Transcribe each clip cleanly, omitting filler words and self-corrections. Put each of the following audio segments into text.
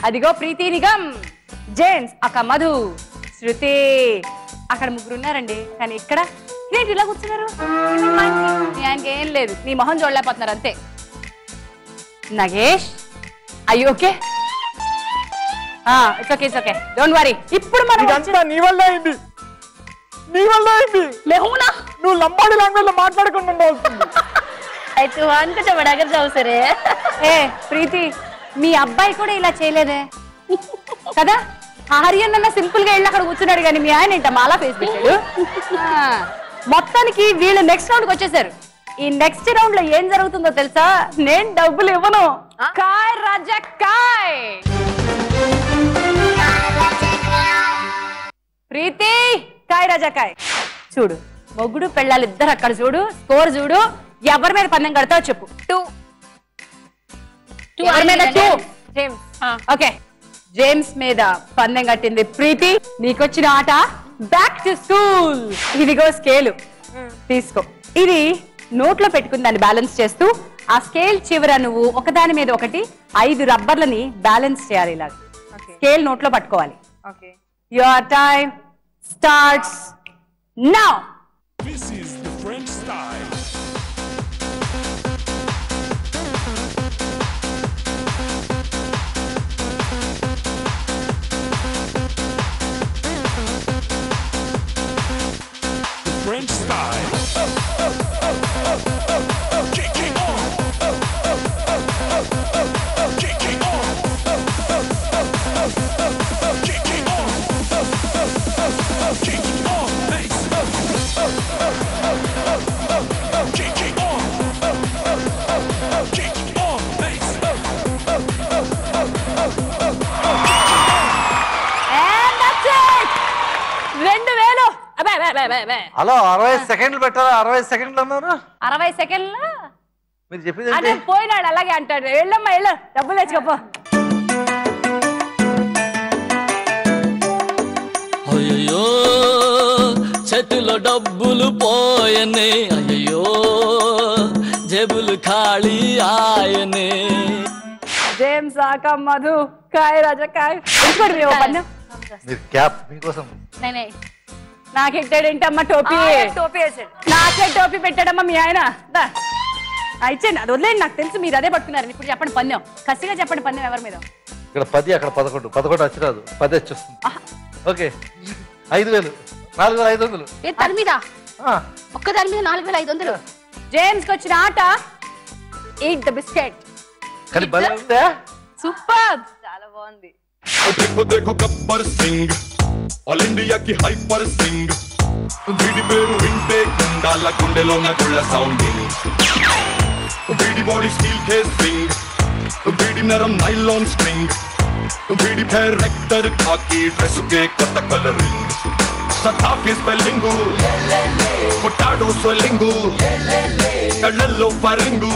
అదిగో ప్రీతి నిగమ్, జేమ్స్, అక్క మధు, శృతి, అక్కడ ముగ్గురు ఉన్నారండి. కానీ ఇక్కడ ఏంటి ఇలా కూర్చున్నారు? మీ ఆయనకి ఏం లేదు, నీ మొహం చూడలేకపోతున్నారు అంతే. నగేష్, అయ్యో okay, it's okay, it's okay, don't worry. ఇప్పుడు మనం నీ వల్ల అయింది, నీ వల్ల అయింది. లేవునా నువ్వు లంబాడి లాంగ్వేజ్ లో మాట్లాడకుండా ఉండాల్సింది. అయితే అనుకుంటా అగర్ చావు సరే. ఏ ప్రీతి, మీ అబ్బాయి కూడా ఇలా చేయలేదే కదా? ఆర్యన్ అన్న సింపుల్ గా వెళ్ళి అక్కడ కూర్చున్నాడు, కానీ మీ ఆయన ఏంట మాలా ఫేస్ పెట్టాడు. మొత్తానికి వీళ్ళు నెక్స్ట్ రౌండ్ కి వచ్చేసారు. ఈ నెక్స్ట్ రౌండ్ లో ఏం జరుగుతుందో తెలుసా? నేను డబ్బులు ఇవ్వను. కాయ్ రాజా కాయ్. ప్రీతి, కాయ్ రాజా కాయ్. చూడు, మొగుడు పెళ్ళాలి ఇద్దరు అక్కడ చూడు, స్కోర్ చూడు. ఎవరి మీద పందెం కడతావు చెప్పు. 2 ఓకే, జేమ్స్ మీద పందెం కట్టింది ప్రీతి. నీకొచ్చిన ఆట బ్యాక్ టు స్కూల్. ఇదిగో స్కేలు తీసుకో. ఇది నోట్లో పెట్టుకుని దాన్ని బ్యాలెన్స్ చేస్తూ ఆ స్కేల్ చివర నువ్వు ఒకదాని మీద ఒకటి 5 రబ్బర్లని బ్యాలెన్స్ చేయాలి. ఇలా స్కేల్ నోట్లో పట్టుకోవాలి. Your time starts now. This is the French style. French style. Kicking on. Kicking on. Kicking on. Kicking on. Nice. Kicking on. Kicking on. Nice. And that's it. 2000. Hello, 60 సెకండ్లు పెట్టారా? 60 సెకండ్లు అన్నారు. 60 సెకండ్లు మీరు చెప్పింది అదే పోయినాడు, అలాగే అంటాడు. వెళ్ళమ్మా వెళ్ళు, డబ్బులు తెచ్చుకోపో. అయ్యో చేతిలో డబ్బులు పోయనే, అయ్యో జేబులు ఖాళీ ఆయనే. జేమ్స్, ఆక, మధు, కాయ్ రాజా కాయ్. మీరు క్యాప్ మీకోసం. నాకెట్టాడేంటమ్మా టోపీ? టోపీ వేసాడు. నాకే టోపీ పెట్టాడమ్మా మీ ఆయన. ఇచ్చేయండి, అది వదిలేండి. నాకు తెలుసు మీరు అదే పట్టుకున్నారు. ఇప్పుడు చెప్పండి పందెం, కసిగా చెప్పండి పందెం ఎవరి మీద? ఇక్కడ 10, అక్కడ 11. 11 వచ్చి రాదు, 10 వచ్చేస్తుంది. ఓకే, 5000, 4500. దాని మీద ఒక్క దాని మీద 4500. జేమ్స్ కి వచ్చిన ఆట ఈట్ ద బిస్కెట్. కానీ భలే ఉందా? సూపర్, చాలా బాగుంది. देखो देखो गब्बर सिंह, ऑल इंडिया की हाइपर सिंग, बीडी पेरू विंटे गुंडाला गुंडेलो ना गुल्ला साउंडिंग, बीडी बॉडी स्टील के स्ट्रिंग, बीडी नरम नाइलॉन स्ट्रिंग, बीडी फेर रेक्टर खाकी ड्रेस के कत कलरिंग, सता के स्पेलिंगू, पोटाटो स्वेलिंगू, कल्लो फरिंगू,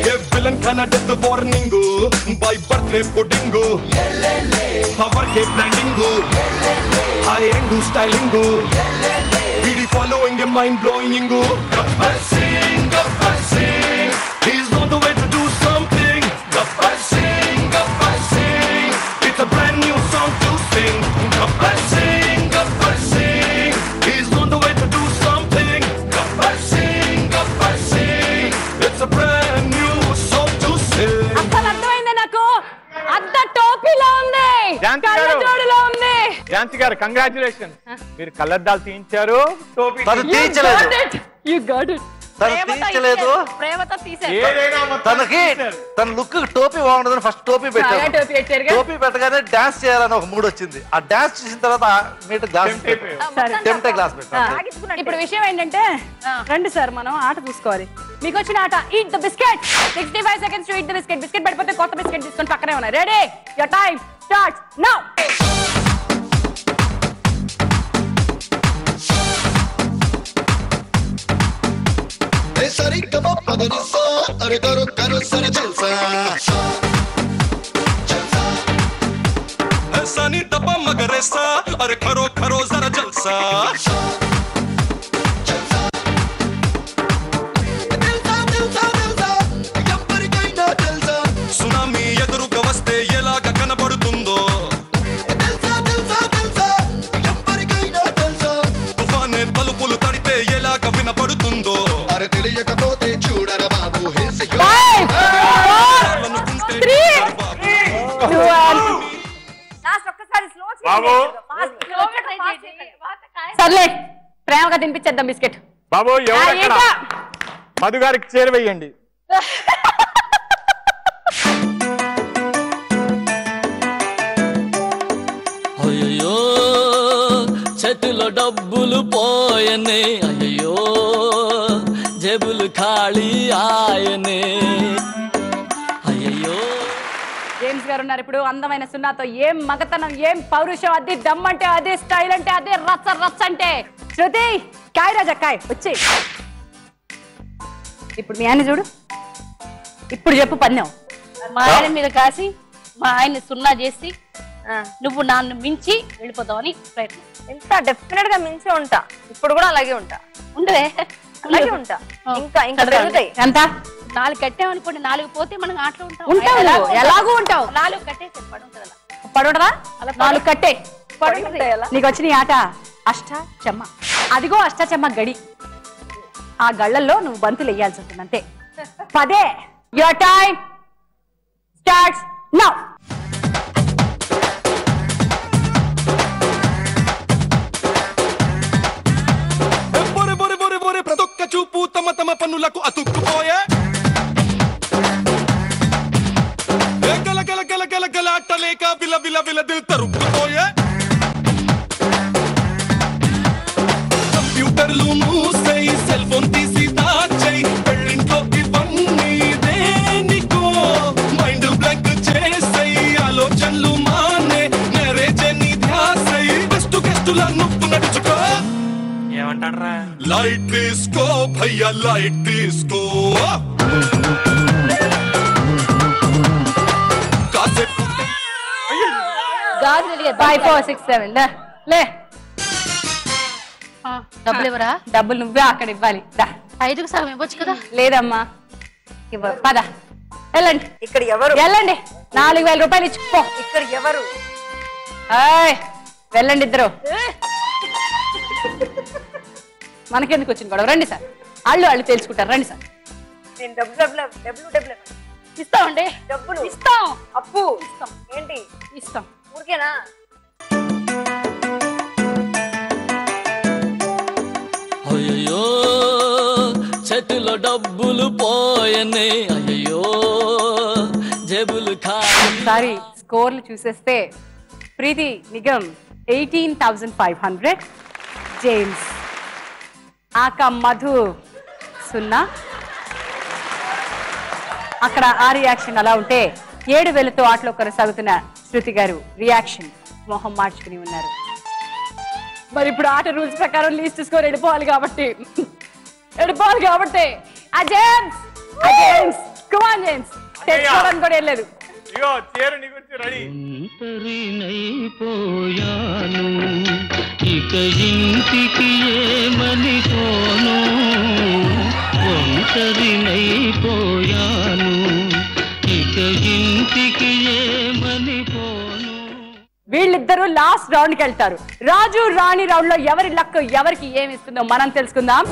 ये विलन खाना death warning, by birthday pudding, power के ब्रांडिंगू, हाई एंड स्टाइलिंगू, बीडी following a mind blowingू, Gabbar Singh, he's on the way to do something, Gabbar Singh, it's a brand new song to sing, Gabbar Singh, he's on the way to do something, Gabbar Singh, it's a brand new song to sing. అసలు అర్థమైంది నాకు, అద్ద టోపీలో ఉంది, కళ్ళజోడులో ఉంది. ఝాన్సీ గారు congratulation, మీరు కళ్ళద్దాలు తీయించారు, టోపీ తీయించలేదు. You got it. తీయించలేదు, ప్రేమతో తీశారు. తనకి తన లుక్ టోపీ బాగుండదని ఫస్ట్ టోపీ పెట్టారు. టోపీ పెట్టగానే డాన్స్ చేయాలని ఒక మూడ్ వచ్చింది. ఆ డాన్స్ చేసిన తర్వాత మీట గ్లాస్ టెంప్టే గ్లాస్ పెట్టారు. ఇప్పుడు విషయం ఏంటంటే, రండి సార్ మనం ఆట చూసుకోవాలి. మీకు వచ్చిన ఆట eat the biscuit. 65 seconds to eat the biscuit. Biscuit పడిపోతే కొత్త బిస్కెట్ తీసుకొని పక్కనే ఉన్నాయి. Ready, your time starts now. सरी कबाब पदरसा अरे करो करो सर जलसा ऐसा नहीं दबा मगर ऐसा अरे करो करो जरा जलसा బాబు సర్లే ప్రేమగా తినిపించేద్దాం బిస్కెట్. బాబు ఎవరు మధు గారికి చేరువేయండి. అయ్యో చేతిలో డబ్బులు పోయనే, అయ్యో జేబులు ఖాళీ ఆయనే. అయ్యో జేమ్స్ గారు ఉన్నారు ఇప్పుడు అందమైన సున్నాతో. ఏం మగతనం, ఏం పౌరుషం, అది దమ్ అంటే అదే, స్టైల్ అంటే అదే, రచ్చ రచ్చ అంటే. శృతి కాయ్ రాజా కాయ్ వచ్చి. ఇప్పుడు మీ ఆయన చూడు, ఇప్పుడు చెప్పు పన్నం. మా ఆయన మీద కాసి మా ఆయన్ని సున్నా చేసి నువ్వు నన్ను మించి వెళ్ళిపోతావని ప్రయత్నం. ఎంత డెఫినెట్ గా మించి ఉంటా, ఇప్పుడు కూడా అలాగే ఉంటా. ఉండవే అలాగే ఉంటా, ఇంకా ఇంకా పెరుగుతాయి. ఎంత 4 కట్టామనుకోండి, 4 పోతే మనం ఆటలు ఉంటాం. ఎలాగూ ఉంటావు. 4 కట్టేసి పడుంటది అలా. పడుంటదా? 4 కట్టే పడుంటాయి. నీకు వచ్చిన ఈ ఆట అష్టాచెమ్మ. అదిగో అష్టాచెమ్మ గడి. ఆ గళ్ళల్లో నువ్వు బంతులు వేయాల్సి ఉంటుంది అంతే. 10. Your time starts now. ప్రతొక్క చూపు తమ తమ పన్నులకు అతుక్కుపోయే గల గల గల గల గల అట్టలేక విల విల విల దిల్ తరుక్కుపోయే కంప్యూటర్లు మూసై సెల్ ఫోన్ తీసి దాచై పెళ్ళింట్లోకి వన్నీ దేనికో మైండ్ బ్లాంక్ చేసై ఆలోచనలు మానే మ్యారేజ్ ని ధ్యాసై గెస్టుల నువ్వు నడుచుకో. ఏమంటాడ్రా? లైట్ తీసుకో భయ్యా లైట్ తీసుకో. కాసేపు 5 4 6 7 లే. డబ్బులు ఇవ్వరా? డబ్బులు నువ్వే అక్కడ ఇవ్వాలి. 5కు సగం ఇవ్వచ్చు కదా. లేదమ్మా ఇవ్వరు. పద వెళ్ళండి. ఇక్కడ ఎవరు? వెళ్ళండి. 4000 రూపాయలు ఇచ్చిపో. ఇక్కడ ఎవరు? వెళ్ళండి ఇద్దరు. మనకెందుకు వచ్చింది గొడవ? రండి సార్. వాళ్ళు తెలుసుకుంటారు. రండి సార్. నేను డబ్బులు ఇస్తామండి. డబ్బులు ఇస్తాం. అప్పు ఇస్తాం. ఏంటి ఇస్తాం? ఊరికేనా? అయ్యో చేతిలో డబ్బులు పోయనే, అయ్యో జేబులు ఖాళీ. ఒకసారి స్కోర్లు చూసేస్తే ప్రీతి నిగమ్ 18,500, జేమ్స్ ఆక మధు 0. అక్కడ ఆ రియాక్షన్ అలా ఉంటే 7,000తో ఆటలో కొనసాగుతున్న శృతి గారు రియాక్షన్ మొహం మార్చుకుని ఉన్నారు. మరి ఇప్పుడు ఆట రూల్స్ ప్రకారం లీస్ట్ స్కోర్ వెళ్ళిపోవాలి కాబట్టి ఆ జేమ్స్ కమ్ ఆన్ జేమ్స్ తెచ్చుకోవడానికి కూడా వెళ్ళలేదు. ఇగో చేరు నీ గురించి రెడీ. ఒంటరినైపోయాను ఇక ఇంటికి ఏమని పోను, ఒంటరినైపోయాను ఇక ఇంటికి ఏమని పోను. వీళ్ళిద్దరూ లాస్ట్ రౌండ్ కి వెళ్తారు. రాజు రాణి రౌండ్ లో ఎవరి లక్ ఎవరికి ఏమి ఇస్తుందో మనం తెలుసుకుందాం.